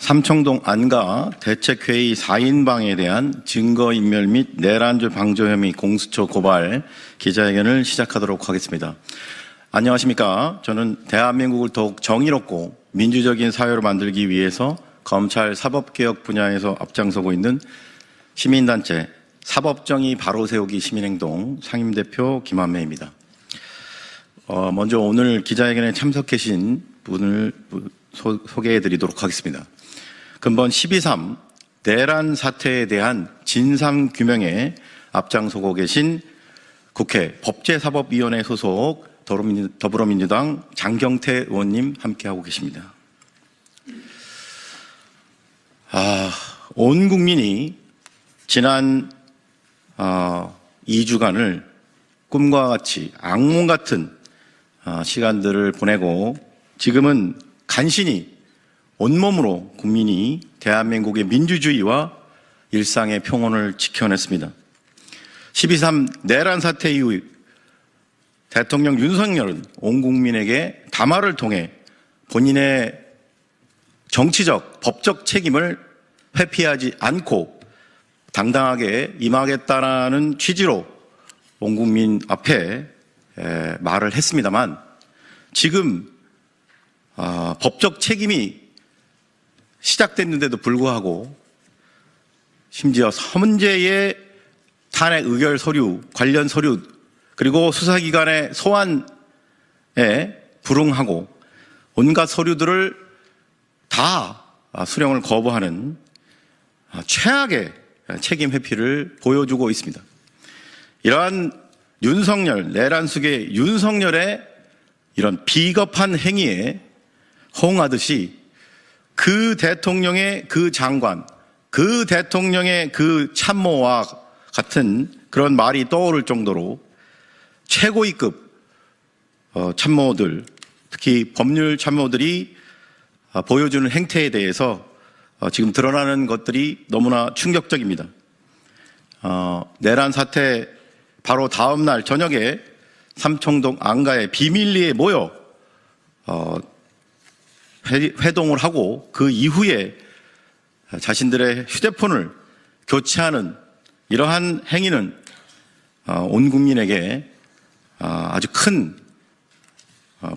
삼청동 안가 대책회의 4인방에 대한 증거인멸 및 내란죄 방조 혐의 공수처 고발 기자회견을 시작하도록 하겠습니다. 안녕하십니까. 저는 대한민국을 더욱 정의롭고 민주적인 사회로 만들기 위해서 검찰 사법개혁 분야에서 앞장서고 있는 시민단체 사법정의 바로 세우기 시민행동 상임대표 김한매입니다. 먼저 오늘 기자회견에 참석해 주신 분을 소개해 드리도록 하겠습니다. 근본 12.3 내란 사태에 대한 진상규명에 앞장서고 계신 국회 법제사법위원회 소속 더불어민주당 장경태 의원님 함께하고 계십니다. 온 국민이 지난 2주간을 꿈과 같이 악몽 같은 시간들을 보내고 지금은 간신히 온몸으로 국민이 대한민국의 민주주의와 일상의 평온을 지켜냈습니다. 12.3 내란 사태 이후 대통령 윤석열은 온 국민에게 담화를 통해 본인의 정치적, 법적 책임을 회피하지 않고 당당하게 임하겠다라는 취지로 온 국민 앞에 말을 했습니다만 지금 법적 책임이 시작됐는데도 불구하고 심지어 헌재의 탄핵 의결 서류, 관련 서류 그리고 수사기관의 소환에 불응하고 온갖 서류들을 다 수령을 거부하는 최악의 책임 회피를 보여주고 있습니다. 이러한 윤석열, 내란 속의 윤석열의 이런 비겁한 행위에 호응하듯이 그 대통령의 그 장관, 그 대통령의 그 참모와 같은 그런 말이 떠오를 정도로 최고위급 참모들, 특히 법률 참모들이 보여주는 행태에 대해서 지금 드러나는 것들이 너무나 충격적입니다. 내란 사태 바로 다음 날 저녁에 삼청동 안가에 비밀리에 모여 회동을 하고 그 이후에 자신들의 휴대폰을 교체하는 이러한 행위는 온 국민에게 아주 큰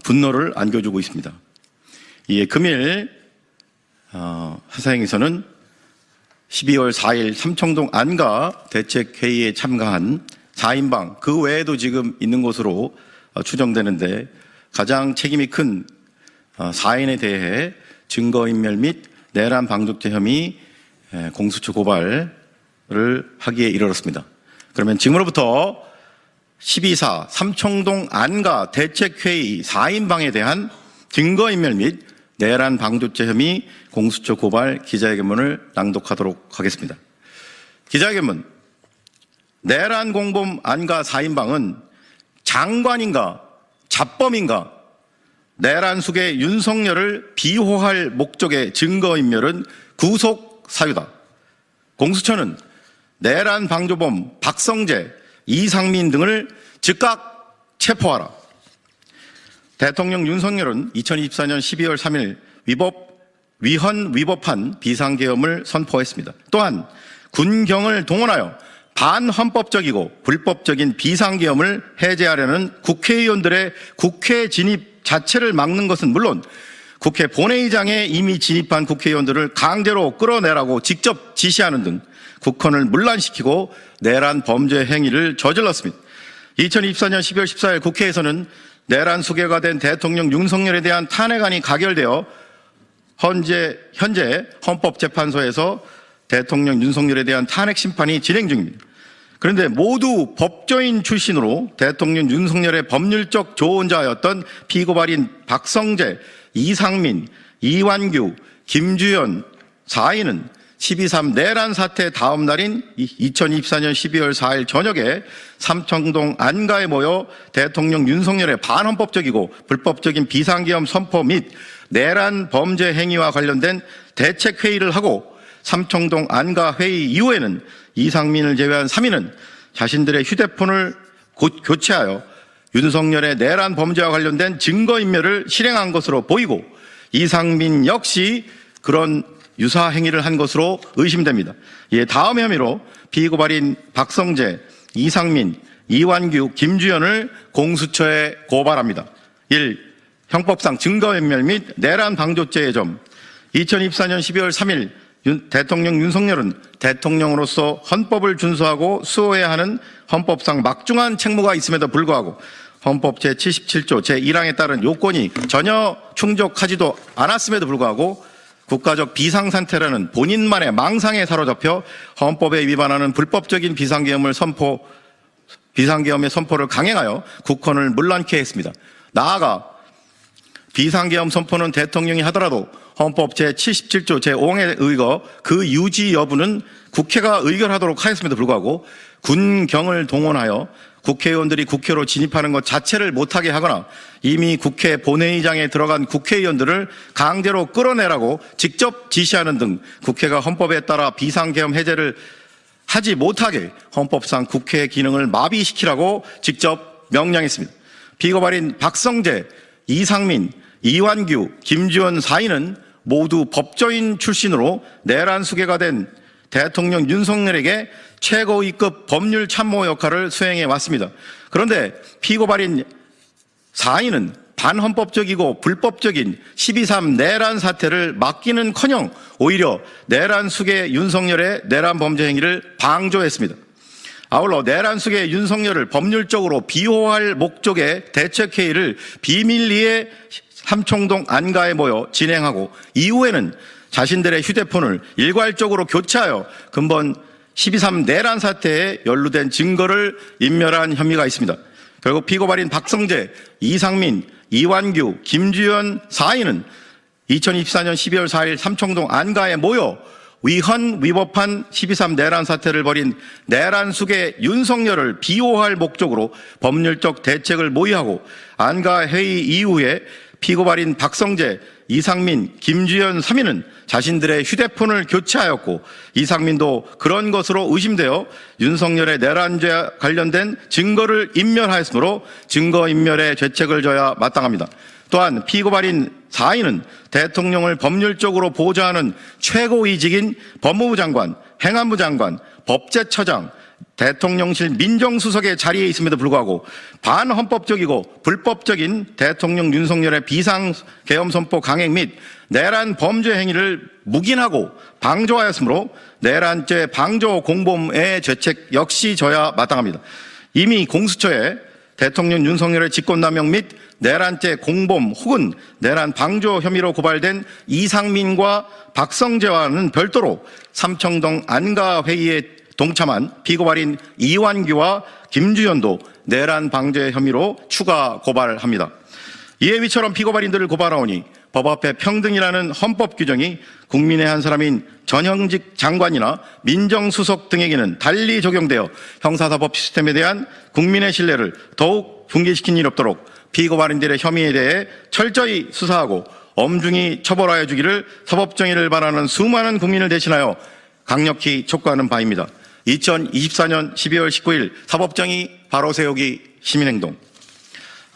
분노를 안겨주고 있습니다. 이에 금일 하사행에서는 12월 4일 삼청동 안가 대책회의에 참가한 4인방 그 외에도 지금 있는 것으로 추정되는데 가장 책임이 큰 4인에 대해 증거인멸 및 내란 방조죄 혐의 공수처 고발을 하기에 이르렀습니다. 그러면 지금으로부터 12.4 삼청동 안가 대책회의 4인방에 대한 증거인멸 및 내란 방조죄 혐의 공수처 고발 기자회견문을 낭독하도록 하겠습니다. 기자회견문. 내란 공범 안가 4인방은 장관인가 잡범인가 내란 속의 윤석열을 비호할 목적의 증거인멸은 구속 사유다. 공수처는 내란 방조범 박성재, 이상민 등을 즉각 체포하라. 대통령 윤석열은 2024년 12월 3일 위헌위법한 비상계엄을 선포했습니다. 또한 군경을 동원하여 반헌법적이고 불법적인 비상계엄을 해제하려는 국회의원들의 국회 진입 자체를 막는 것은 물론 국회 본회의장에 이미 진입한 국회의원들을 강제로 끌어내라고 직접 지시하는 등 국헌을 문란시키고 내란 범죄 행위를 저질렀습니다. 2024년 12월 14일 국회에서는 내란 수괴가 된 대통령 윤석열에 대한 탄핵안이 가결되어 현재 헌법재판소에서 대통령 윤석열에 대한 탄핵 심판이 진행 중입니다. 그런데 모두 법조인 출신으로 대통령 윤석열의 법률적 조언자였던 피고발인 박성재, 이상민, 이완규, 김주현 4인은 12.3 내란 사태 다음 날인 2024년 12월 4일 저녁에 삼청동 안가에 모여 대통령 윤석열의 반헌법적이고 불법적인 비상계엄 선포 및 내란 범죄 행위와 관련된 대책회의를 하고 삼청동 안가 회의 이후에는 이상민을 제외한 3인은 자신들의 휴대폰을 교체하여 윤석열의 내란 범죄와 관련된 증거인멸을 실행한 것으로 보이고 이상민 역시 그런 유사 행위를 한 것으로 의심됩니다. 이에 다음 혐의로 피고발인 박성재, 이상민, 이완규, 김주현을 공수처에 고발합니다. 1. 형법상 증거인멸 및 내란 방조죄의 점. 2024년 12월 3일 대통령 윤석열은 대통령으로서 헌법을 준수하고 수호해야 하는 헌법상 막중한 책무가 있음에도 불구하고 헌법 제77조 제1항에 따른 요건이 전혀 충족하지도 않았음에도 불구하고 국가적 비상상태라는 본인만의 망상에 사로잡혀 헌법에 위반하는 불법적인 비상계엄의 선포를 강행하여 국헌을 문란케 했습니다. 나아가 비상계엄 선포는 대통령이 하더라도 헌법 제77조 제5항에 의거 그 유지 여부는 국회가 의결하도록 하였음에도 불구하고 군경을 동원하여 국회의원들이 국회로 진입하는 것 자체를 못하게 하거나 이미 국회 본회의장에 들어간 국회의원들을 강제로 끌어내라고 직접 지시하는 등 국회가 헌법에 따라 비상계엄 해제를 하지 못하게 헌법상 국회의 기능을 마비시키라고 직접 명령했습니다. 피고발인 박성재, 이상민, 이완규, 김주현 4인은 모두 법조인 출신으로 내란 수괴가 된 대통령 윤석열에게 최고위급 법률 참모 역할을 수행해 왔습니다. 그런데 피고발인 4인은 반헌법적이고 불법적인 12.3 내란 사태를 막기는커녕 오히려 내란 수괴 윤석열의 내란 범죄 행위를 방조했습니다. 아울러 내란 수괴 윤석열을 법률적으로 비호할 목적의 대책회의를 비밀리에 삼청동 안가에 모여 진행하고 이후에는 자신들의 휴대폰을 일괄적으로 교체하여 근본 12.3 내란 사태에 연루된 증거를 인멸한 혐의가 있습니다. 결국 피고발인 박성재, 이상민, 이완규, 김주현 4인은 2024년 12월 4일 삼청동 안가에 모여 위법한 12.3 내란 사태를 벌인 내란 수괴 윤석열을 비호할 목적으로 법률적 대책을 모의하고 안가 회의 이후에 피고발인 박성재, 이상민, 김주현 3인은 자신들의 휴대폰을 교체하였고 이상민도 그런 것으로 의심되어 윤석열의 내란죄와 관련된 증거를 인멸하였으므로 증거인멸의 죄책을 져야 마땅합니다. 또한 피고발인 4인은 대통령을 법률적으로 보좌하는 최고위직인 법무부 장관, 행안부 장관, 법제처장, 대통령실 민정수석의 자리에 있음에도 불구하고 반헌법적이고 불법적인 대통령 윤석열의 비상계엄 선포 강행 및 내란 범죄 행위를 묵인하고 방조하였으므로 내란죄 방조 공범의 죄책 역시 져야 마땅합니다. 이미 공수처에 대통령 윤석열의 직권남용 및 내란죄 공범 혹은 내란 방조 혐의로 고발된 이상민과 박성재와는 별도로 삼청동 안가회의에 동참한 피고발인 이완규와 김주현도 내란 방제 혐의로 추가 고발합니다. 이에 위처럼 피고발인들을 고발하오니 법 앞에 평등이라는 헌법 규정이 국민의 한 사람인 전형직 장관이나 민정수석 등에게는 달리 적용되어 형사사법 시스템에 대한 국민의 신뢰를 더욱 붕괴시킨 일이 없도록 피고발인들의 혐의에 대해 철저히 수사하고 엄중히 처벌하여 주기를 사법정의를 바라는 수많은 국민을 대신하여 강력히 촉구하는 바입니다. 2024년 12월 19일 사법정의 바로 세우기 시민행동.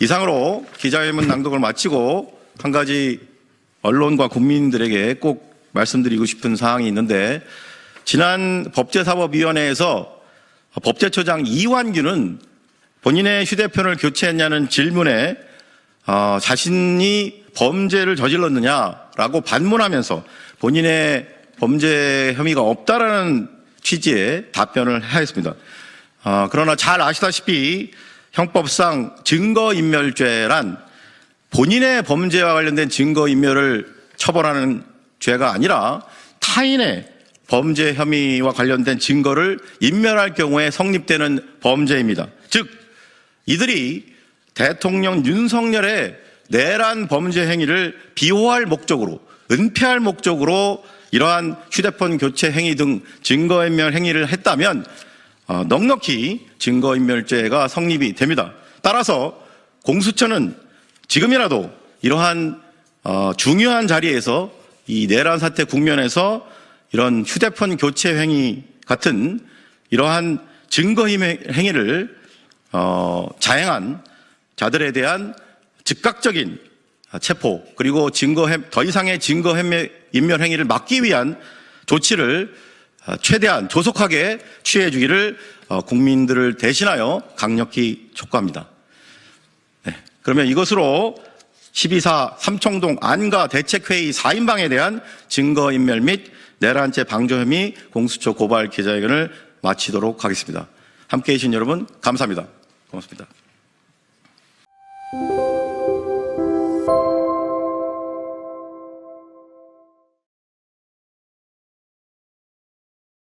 이상으로 기자회견 낭독을 마치고 한 가지 언론과 국민들에게 꼭 말씀드리고 싶은 사항이 있는데, 지난 법제사법위원회에서 법제처장 이완규는 본인의 휴대폰을 교체했냐는 질문에 자신이 범죄를 저질렀느냐라고 반문하면서 본인의 범죄 혐의가 없다라는 취지의 답변을 하였습니다. 그러나 잘 아시다시피 형법상 증거인멸죄란 본인의 범죄와 관련된 증거인멸을 처벌하는 죄가 아니라 타인의 범죄 혐의와 관련된 증거를 인멸할 경우에 성립되는 범죄입니다. 즉 이들이 대통령 윤석열의 내란 범죄 행위를 비호할 목적으로, 은폐할 목적으로 이러한 휴대폰 교체 행위 등 증거인멸 행위를 했다면 넉넉히 증거인멸죄가 성립이 됩니다. 따라서 공수처는 지금이라도 이러한 중요한 자리에서 이 내란 사태 국면에서 이런 휴대폰 교체 행위 같은 이러한 증거 행위를 자행한 자들에 대한 즉각적인 체포 그리고 더 이상의 증거 인멸 행위를 막기 위한 조치를 최대한 조속하게 취해 주기를 국민들을 대신하여 강력히 촉구합니다. 네, 그러면 이것으로 12.4 삼청동 안가 대책회의 4인방에 대한 증거인멸 및 내란죄 방조 혐의 공수처 고발 기자회견을 마치도록 하겠습니다. 함께해 주신 여러분 감사합니다. 고맙습니다.